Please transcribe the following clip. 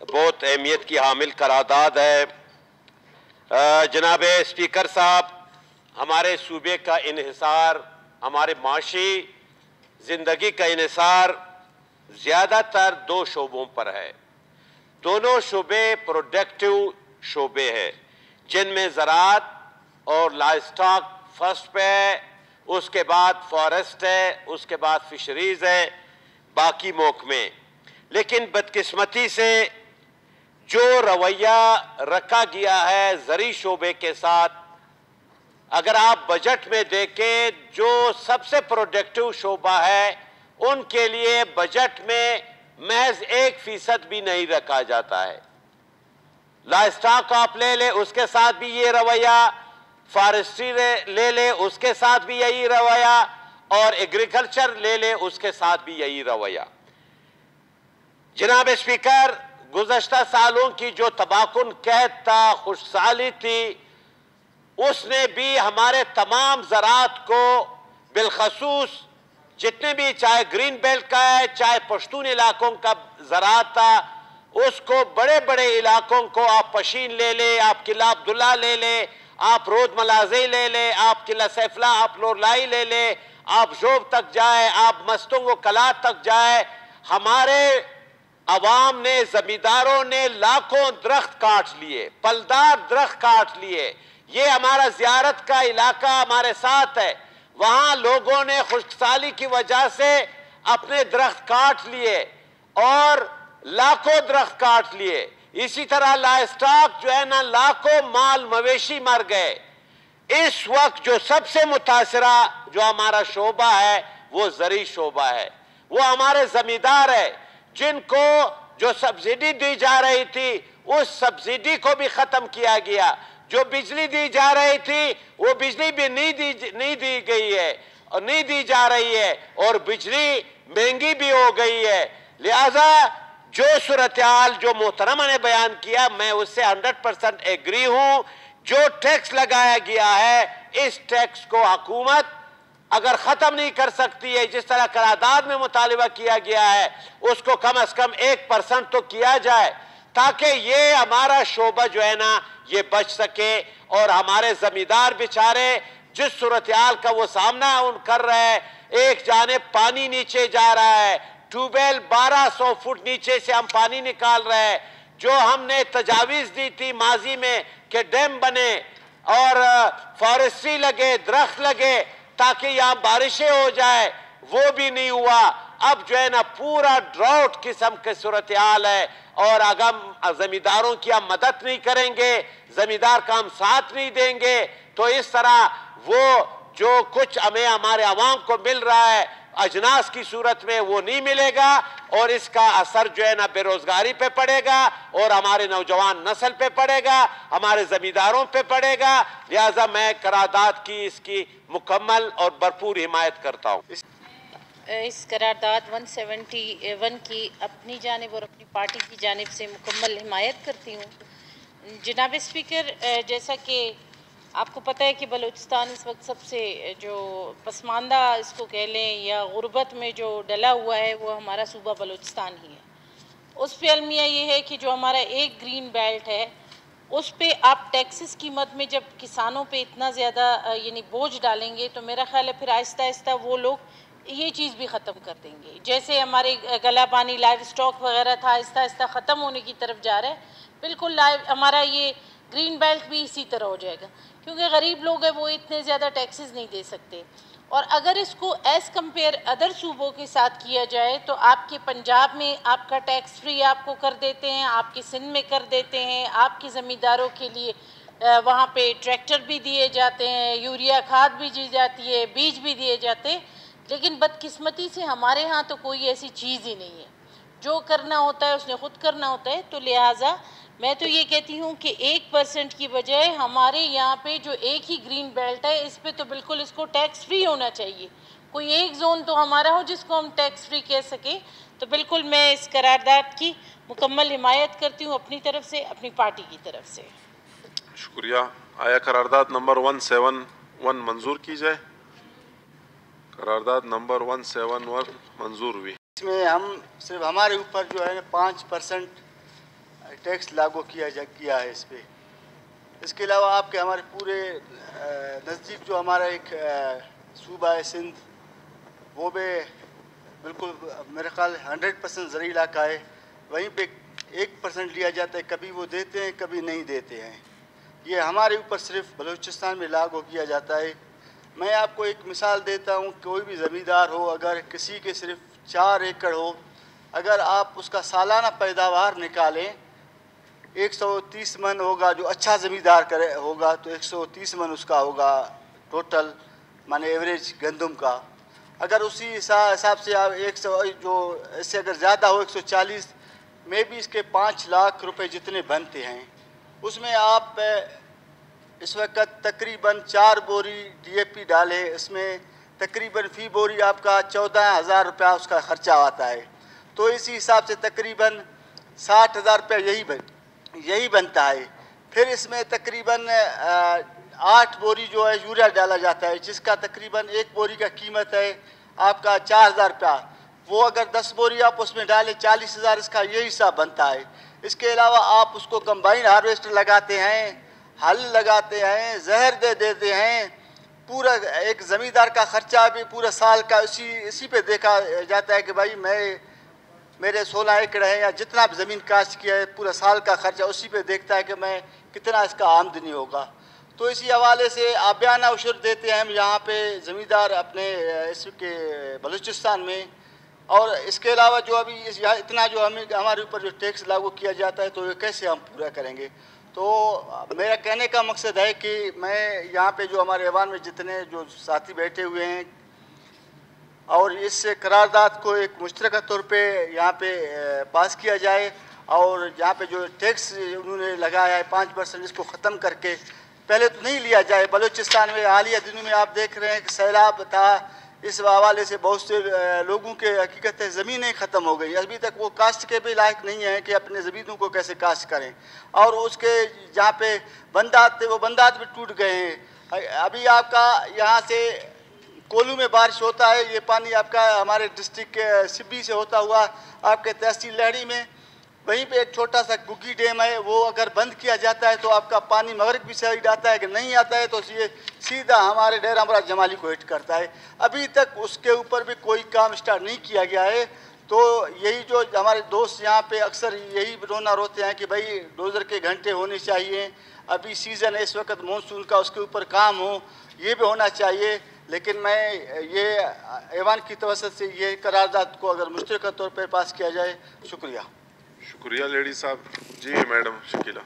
बहुत अहमियत की हामिल करारदाद है। जनाब स्पीकर साहब, हमारे सूबे का इन्हिसार, हमारे माशी ज़िंदगी का इन्हिसार ज़्यादातर दो शोबों पर है। दोनों शोबे प्रोडक्टिव शोबे हैं, जिनमें ज़राअत और लाइवस्टॉक फर्स्ट पे है, उसके बाद फॉरेस्ट है, उसके बाद फिशरीज़ है, बाकी महकमे। लेकिन बदकिस्मती से जो रवैया रखा गया है ज़री शोबे के साथ, अगर आप बजट में देखें जो सबसे प्रोडक्टिव शोबा है उनके लिए बजट में महज 1% भी नहीं रखा जाता है। लाइवस्टॉक आप ले ले, उसके साथ भी ये रवैया, फॉरेस्ट्री ले ले, उसके साथ भी यही रवैया, और एग्रीकल्चर ले ले, उसके साथ भी यही रवैया। जनाब स्पीकर, गुज़श्ता सालों की जो तबाकुन कहत था, खुशहाली थी, उसने भी हमारे तमाम ज़राअत को बिलखसूस जितने भी, चाहे ग्रीन बेल्ट का है, चाहे पश्तून इलाकों का ज़राअत था, उसको बड़े बड़े इलाकों को आप पशीन ले ले, आप किला अब्दुल्ला ले ले, आप रोद मलाज़े ले ले, आप किला सैफला, आप लोरलाई ले ले, आप जोब तक जाए, आप मस्तों व कला तक जाए। हमारे अवाम ने, जमींदारों ने लाखों दरख्त काट लिए, फलदार दरख्त काट लिए। ये हमारा ज़ियारत का इलाका हमारे साथ है, वहाँ लोगों ने खुशहाली की वजह से अपने दरख्त काट लिए और लाखों दरख्त काट लिए। इसी तरह लाइवस्टॉक जो है ना, लाखों माल मवेशी मर गए। इस वक्त जो सबसे मुतासरा जो हमारा शोबा है वो ज़री शोबा है। वो हमारे जमींदार है जिनको जो सब्सिडी दी जा रही थी उस सब्सिडी को भी ख़त्म किया गया। जो बिजली दी जा रही थी वो बिजली भी नहीं दी गई है और नहीं दी जा रही है, और बिजली महंगी भी हो गई है। लिहाजा जो सूरत-ए-हाल जो मोहतरमा ने बयान किया, मैं उससे 100% एग्री हूँ। जो टैक्स लगाया गया है, इस टैक्स को हुकूमत अगर ख़त्म नहीं कर सकती है, जिस तरह करारदाद में मुतालिबा किया गया है, उसको कम अज़ कम 1% तो किया जाए, ताकि ये हमारा शोबा जो है ना ये बच सके। और हमारे ज़मींदार बेचारे जिस सूरत-ए-हाल का वो सामना कर रहे हैं, एक जानिब पानी नीचे जा रहा है, ट्यूबवेल 1200 फुट नीचे से हम पानी निकाल रहे हैं। जो हमने तजावीज़ दी थी माजी में कि डैम बने और फॉरेस्ट्री लगे, दरख्त लगे ताकि यहाँ बारिशें हो जाए, वो भी नहीं हुआ। अब जो है ना पूरा ड्राउट किस्म के सूरत-ए-हाल है, और अगर जमींदारों की हम मदद नहीं करेंगे, जमींदार का हम साथ नहीं देंगे, तो इस तरह वो जो कुछ हमें हमारे अवाम को मिल रहा है अजनास की सूरत में वो नहीं मिलेगा, और इसका असर जो है ना बेरोजगारी पे पड़ेगा और हमारे नौजवान नस्ल पे पड़ेगा, हमारे जमींदारों पे पड़ेगा। लिहाजा मैं करारदाद की इसकी मुकम्मल और भरपूर हिमायत करता हूँ। इस करारदाद 171 की अपनी जानिब और अपनी पार्टी की जानिब से मुकम्मल हिमायत करती हूँ। जनाब स्पीकर, जैसा कि आपको पता है कि बलूचिस्तान इस वक्त सबसे जो पसमानदा इसको कह लें या गुर्बत में जो डला हुआ है वो हमारा सूबा बलूचिस्तान ही है। उस पे अलमिया ये है कि जो हमारा एक ग्रीन बेल्ट है उस पे आप टैक्सेस की मद में जब किसानों पे इतना ज़्यादा यानी बोझ डालेंगे तो मेरा ख्याल है फिर आहिस्ता आहिस्ता वो लोग ये चीज़ भी ख़त्म कर देंगे। जैसे हमारे गला पानी लाइव स्टॉक वगैरह था, आहिस्ता आहिस्ता ख़त्म होने की तरफ जा रहा है। बिल्कुल लाइव हमारा ये ग्रीन बेल्ट भी इसी तरह हो जाएगा, क्योंकि गरीब लोग हैं वो इतने ज़्यादा टैक्सेस नहीं दे सकते। और अगर इसको एज़ कम्पेयर अदर सूबों के साथ किया जाए तो आपके पंजाब में आपका टैक्स फ्री आपको कर देते हैं, आपके सिंध में कर देते हैं, आपके ज़मींदारों के लिए वहाँ पे ट्रैक्टर भी दिए जाते हैं, यूरिया खाद भी दी जाती है, बीज भी दिए जाते हैं। लेकिन बदकिस्मती से हमारे यहाँ तो कोई ऐसी चीज़ ही नहीं है। जो करना होता है उसने खुद करना होता है। तो लिहाजा मैं तो ये कहती हूँ कि 1% की बजाय हमारे यहाँ पे जो एक ही ग्रीन बेल्ट है इस पे तो बिल्कुल इसको टैक्स फ्री होना चाहिए। कोई एक जोन तो हमारा हो जिसको हम टैक्स फ्री कह सके। तो बिल्कुल मैं इस करारदाद की मुकम्मल हिमायत करती हूँ अपनी तरफ से, अपनी पार्टी की तरफ से। शुक्रिया। आया करारदाद नंबर 171 मंजूर की जाए। करारदाद नंबर 171 मंजूर हुई। इसमें हम सिर्फ हमारे ऊपर जो है 5% टैक्स लागू किया है इस पे। इसके अलावा आपके हमारे पूरे नज़दीक जो हमारा एक सूबा है सिंध, वो भी बिल्कुल मेरे ख्याल 100% ज़रूरी इलाका है, वहीं पे 1% लिया जाता है, कभी वो देते हैं कभी नहीं देते हैं। ये हमारे ऊपर सिर्फ बलूचिस्तान में लागू किया जाता है। मैं आपको एक मिसाल देता हूँ, कोई भी ज़मींदार हो, अगर किसी के सिर्फ 4 एकड़ हो, अगर आप उसका सालाना पैदावार निकालें 130 मन होगा, जो अच्छा ज़मींदार करे होगा तो 130 मन उसका होगा टोटल, माने एवरेज गंदम का। अगर उसी हिसाब से आप 100 जो इससे अगर ज़्यादा हो 140 में भी इसके 5 लाख रुपए जितने बनते हैं, उसमें आप इस वक्त तकरीबन 4 बोरी DAP डालें, इसमें तकरीबन फ़ी बोरी आपका 14,000 रुपया उसका ख़र्चा आता है। तो इसी हिसाब से तकरीबन 60,000 रुपया यही बनता है। फिर इसमें तकरीबन 8 बोरी जो है यूरिया डाला जाता है, जिसका तकरीबन 1 बोरी का कीमत है आपका 4,000 रुपया। वो अगर 10 बोरी आप उसमें डालें 40,000, इसका यही हिसाब बनता है। इसके अलावा आप उसको कंबाइन हार्वेस्टर लगाते हैं, हल लगाते हैं, जहर दे देते हैं, पूरा एक ज़मींदार का ख़र्चा भी पूरा साल का इसी पे देखा जाता है कि भाई मेरे 16 एकड़ है या जितना भी ज़मीन काश्त किया है, पूरा साल का ख़र्चा उसी पे देखता है कि मैं कितना इसका आमदनी होगा। तो इसी हवाले से आबियाना उशर देते हैं हम यहाँ पे ज़मींदार अपने इसके बलूचिस्तान में। और इसके अलावा जो अभी इतना जो हमारे ऊपर जो टैक्स लागू किया जाता है, तो ये कैसे हम पूरा करेंगे। तो मेरा कहने का मकसद है कि मैं यहाँ पे जो हमारे ऐवान में जितने जो साथी बैठे हुए हैं, और इस करारदाद को एक मुश्तरका तौर पे यहाँ पे पास किया जाए, और यहाँ पे जो टैक्स उन्होंने लगाया है 5%, इसको ख़त्म करके पहले तो नहीं लिया जाए। बलूचिस्तान में हालिया दिनों में आप देख रहे हैं कि सैलाब था, इस हवाले से बहुत से लोगों के हकीकत ज़मीनें ख़त्म हो गई, अभी तक वो काश्त के भी लायक नहीं है कि अपने ज़मीनों को कैसे काश्त करें। और उसके जहाँ पे बंदात थे वो बंदात भी टूट गए हैं। अभी आपका यहाँ से कोलू में बारिश होता है, ये पानी आपका हमारे डिस्ट्रिक्ट के सिब्बी से होता हुआ आपके तहसील लहड़ी में, वहीं पे एक छोटा सा गुग्गी डैम है, वो अगर बंद किया जाता है तो आपका पानी मगरब की साइड आता है कि नहीं आता है, तो ये सीधा हमारे डेरा मुराद जमाली को हिट करता है। अभी तक उसके ऊपर भी कोई काम स्टार्ट नहीं किया गया है। तो यही जो हमारे दोस्त यहाँ पे अक्सर यही रोना रोते हैं कि भाई डोज़र के घंटे होने चाहिए, अभी सीज़न है इस वक्त मानसून का, उसके ऊपर काम हो, ये भी होना चाहिए। लेकिन मैं ये ऐवान की तवज्जो से ये करारदाद को अगर मुश्तरका तौर पर पास किया जाए। शुक्रिया। शुक्रिया लेडी साहब। जी मैडम शकीला।